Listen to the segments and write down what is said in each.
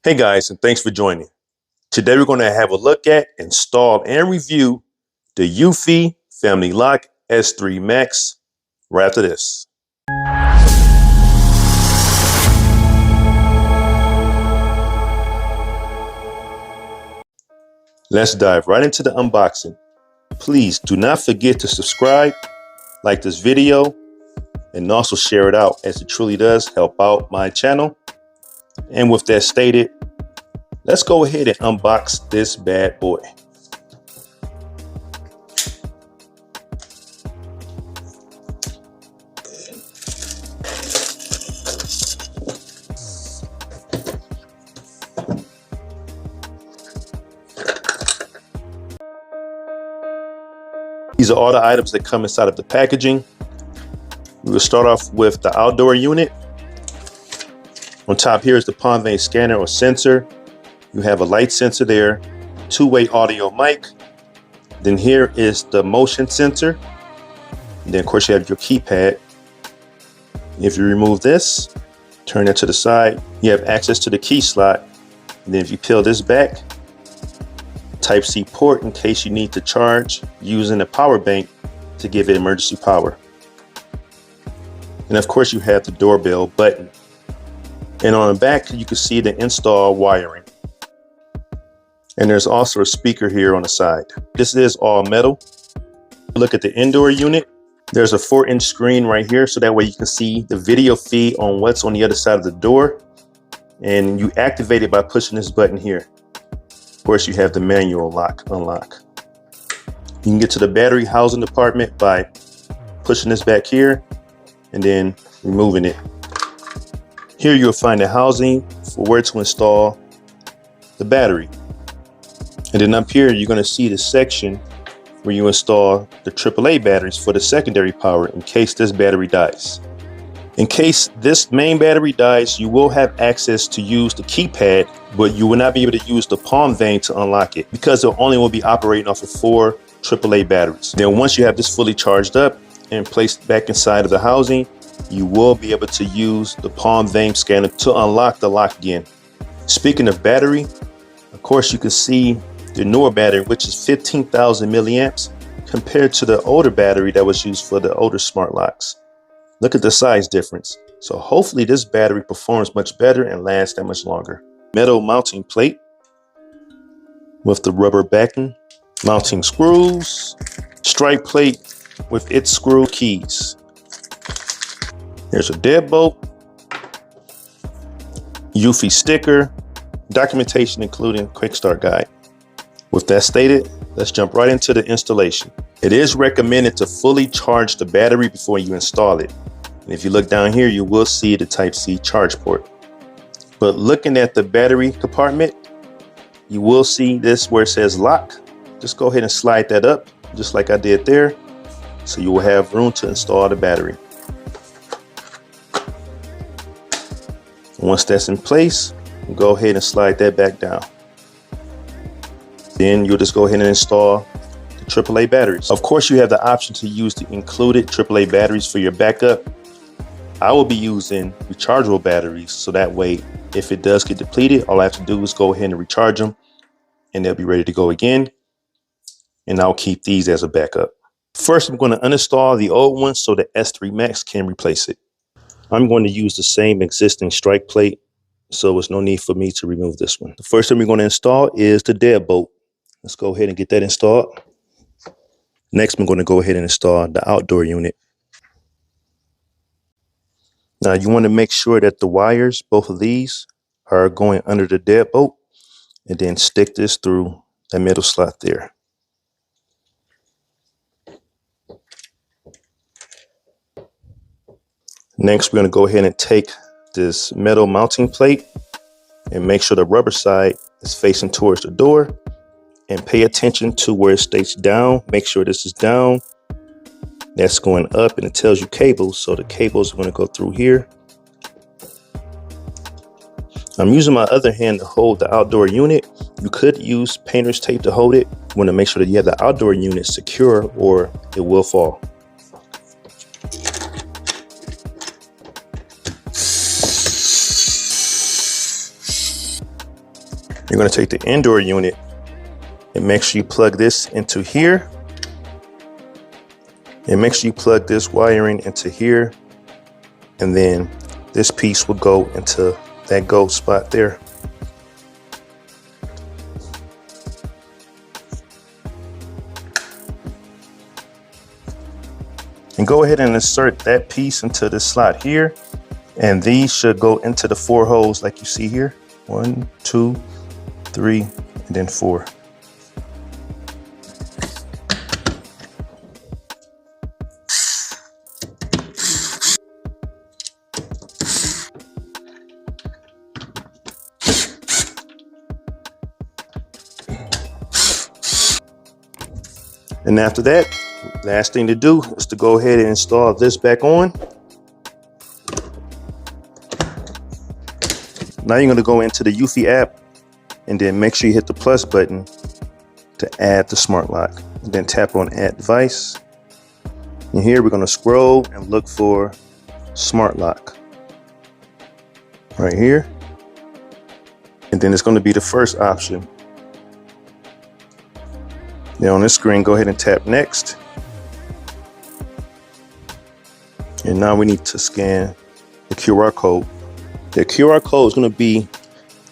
Hey guys, and thanks for joining. Today we're going to have a look at, install, and review the Eufy FamiLock S3 Max right after this. Let's dive right into the unboxing. Please do not forget to subscribe, like this video, and also share it out, as it truly does help out my channel. And with that stated, let's go ahead and unbox this bad boy. These are all the items that come inside of the packaging. We will start off with the outdoor unit. On top here is the palm vein scanner or sensor. You have a light sensor there, two-way audio mic. Then here is the motion sensor. And then of course you have your keypad. If you remove this, turn it to the side, you have access to the key slot. And then if you peel this back, Type-C port in case you need to charge using a power bank to give it emergency power. And of course you have the doorbell button. And on the back you can see the install wiring. And there's also a speaker here on the side. This is all metal. Look at the indoor unit. There's a 4-inch screen right here, so that way you can see the video feed on what's on the other side of the door. And you activate it by pushing this button here. Of course, you have the manual unlock. You can get to the battery housing department by pushing this back here and then removing it. Here you'll find the housing for where to install the battery. And then up here, you're going to see the section where you install the AAA batteries for the secondary power in case this battery dies. In case this main battery dies, you will have access to use the keypad, but you will not be able to use the palm vein to unlock it because it only will be operating off of 4 AAA batteries. Then once you have this fully charged up and placed back inside of the housing, you will be able to use the palm vein scanner to unlock the lock again. Speaking of battery, of course you can see the newer battery, which is 15,000 milliamps compared to the older battery that was used for the older smart locks. Look at the size difference. So hopefully this battery performs much better and lasts that much longer. Metal mounting plate with the rubber backing, mounting screws, strike plate with its screw keys. There's a deadbolt, Eufy sticker, documentation including quick start guide. With that stated, let's jump right into the installation. It is recommended to fully charge the battery before you install it. And if you look down here, you will see the Type-C charge port. But looking at the battery compartment, you will see this where it says lock. Just go ahead and slide that up, just like I did there. So you will have room to install the battery. Once that's in place, go ahead and slide that back down. Then you'll just go ahead and install the AAA batteries. Of course, you have the option to use the included AAA batteries for your backup. I will be using rechargeable batteries, so that way, if it does get depleted, all I have to do is go ahead and recharge them and they'll be ready to go again. And I'll keep these as a backup. First, I'm going to uninstall the old one so the S3 Max can replace it. I'm going to use the same existing strike plate, so there's no need for me to remove this one. The first thing we're going to install is the deadbolt. Let's go ahead and get that installed. Next, I'm going to go ahead and install the outdoor unit. Now, you want to make sure that the wires, both of these, are going under the deadbolt, and then stick this through that middle slot there. Next, we're going to go ahead and take this metal mounting plate and make sure the rubber side is facing towards the door. And pay attention to where it states down. Make sure this is down. That's going up, and it tells you cables. So the cables are going to go through here. I'm using my other hand to hold the outdoor unit. You could use painter's tape to hold it. You want to make sure that you have the outdoor unit secure or it will fall. You're going to take the indoor unit and make sure you plug this into here. And make sure you plug this wiring into here. And then this piece will go into that gold spot there. And go ahead and insert that piece into the slot here. And these should go into the 4 holes like you see here. 1, 2, 3, and then 4. And after that, last thing to do is to go ahead and install this back on. Now you're going to go into the Eufy app and then make sure you hit the plus button to add the smart lock. And then tap on add device. And here we're going to scroll and look for smart lock right here. And then it's going to be the first option. Now on this screen, go ahead and tap next. And now we need to scan the QR code. The QR code is going to be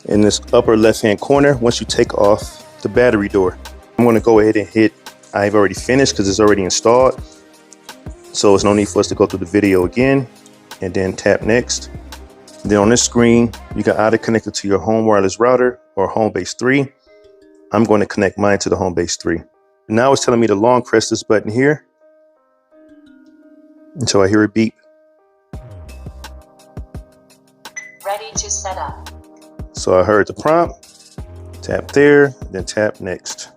in this upper left-hand corner once you take off the battery door. I'm going to go ahead and hit I've already finished because it's already installed. So there's no need for us to go through the video again. And then tap next. And then on this screen, you can either connect it to your home wireless router or home base 3. I'm going to connect mine to the home base 3. Now it's telling me to long press this button here until I hear a beep. Ready to set up. So I heard the prompt, tap there, then tap next.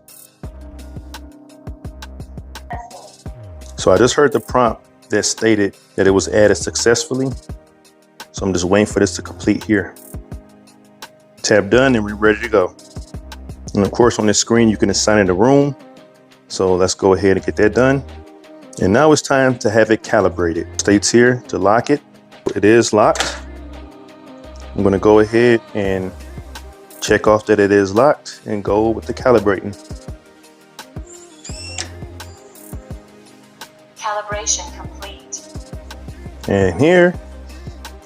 So I just heard the prompt that stated that it was added successfully. So I'm just waiting for this to complete here. Tap done and we're ready to go. And of course on this screen you can assign it a room. So let's go ahead and get that done. And now it's time to have it calibrated. It states here to lock it. It is locked. I'm going to go ahead and check off that it is locked and go with the calibrating. Calibration complete. And here,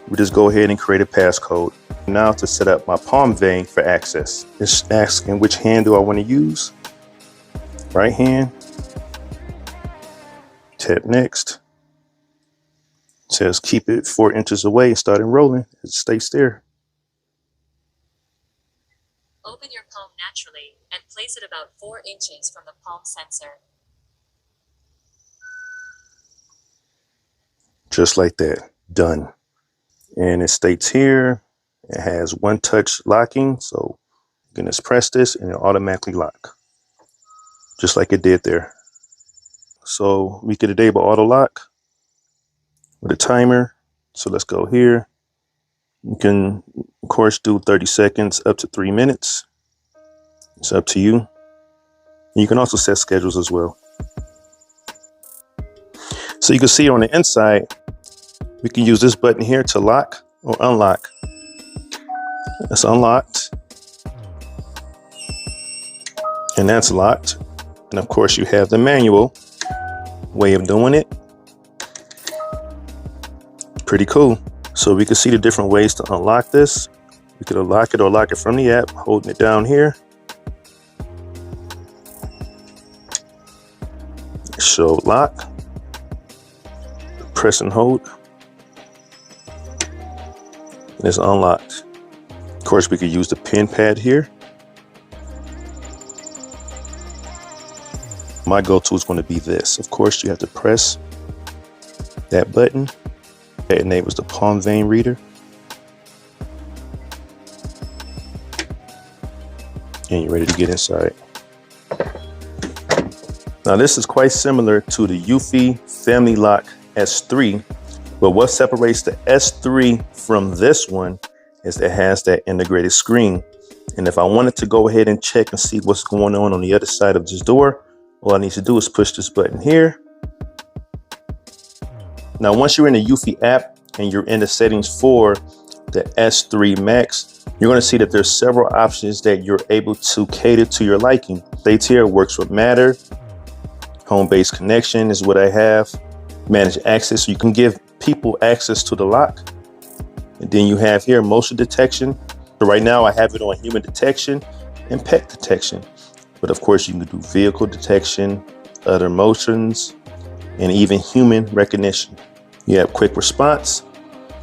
we just go ahead and create a passcode. Now to set up my palm vein for access. It's asking which hand do I want to use. Right hand. Tap next. It says keep it 4 inches away and start enrolling. It states there. Open your palm naturally and place it about 4 inches from the palm sensor. Just like that. Done. And it states here it has one touch locking. So you can just press this and it'll automatically lock. Just like it did there. So we can enable auto lock with a timer. So let's go here. You can, of course, do 30 seconds up to 3 minutes. It's up to you. You can also set schedules as well. So you can see on the inside, we can use this button here to lock or unlock. That's unlocked. And that's locked. And of course you have the manual way of doing it. Pretty cool. So we can see the different ways to unlock this. We could unlock it or lock it from the app, holding it down here. Show lock. Press and hold. And it's unlocked. Of course, we could use the pin pad here. My go-to is going to be this. Of course, you have to press that button. That enables the palm vein reader. And you're ready to get inside. Now this is quite similar to the Eufy FamiLock S3, but what separates the S3 from this one is that it has that integrated screen. And if I wanted to go ahead and check and see what's going on the other side of this door, all I need to do is push this button here. Now, once you're in the Eufy app and you're in the settings for the S3 Max, you're going to see that there's several options that you're able to cater to your liking. States here, works with Matter. Home-based connection is what I have. Manage access, so you can give people access to the lock. And then you have here motion detection. So right now I have it on human detection and pet detection. But of course you can do vehicle detection, other motions, and even human recognition. You have quick response.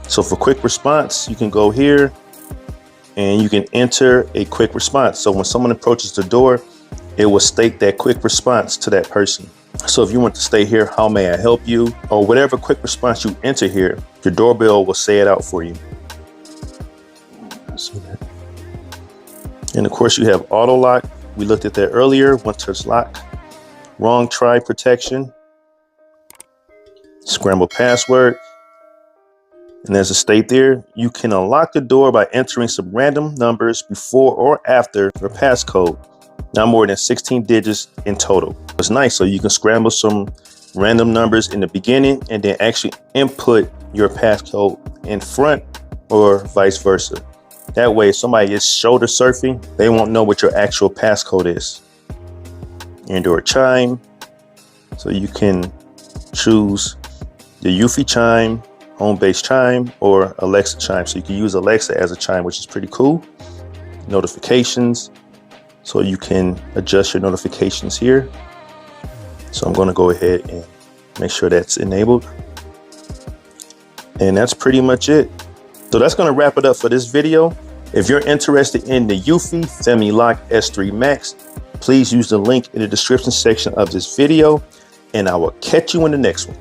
So for quick response, you can go here and you can enter a quick response. So when someone approaches the door, it will state that quick response to that person. So if you want to stay here, how may I help you? Or whatever quick response you enter here, your doorbell will say it out for you. And of course you have auto lock. We looked at that earlier, one touch lock, wrong try protection, scramble password. And there's a state there. You can unlock the door by entering some random numbers before or after your passcode. Not more than 16 digits in total. It's nice, so you can scramble some random numbers in the beginning and then actually input your passcode in front or vice versa. That way, if somebody is shoulder surfing, they won't know what your actual passcode is. Indoor chime, so you can choose the Eufy chime, home-based chime, or Alexa chime. So you can use Alexa as a chime, which is pretty cool. Notifications. So you can adjust your notifications here. So I'm going to go ahead and make sure that's enabled. And that's pretty much it. So that's going to wrap it up for this video. If you're interested in the Eufy FamiLock S3 Max, please use the link in the description section of this video, and I will catch you in the next one.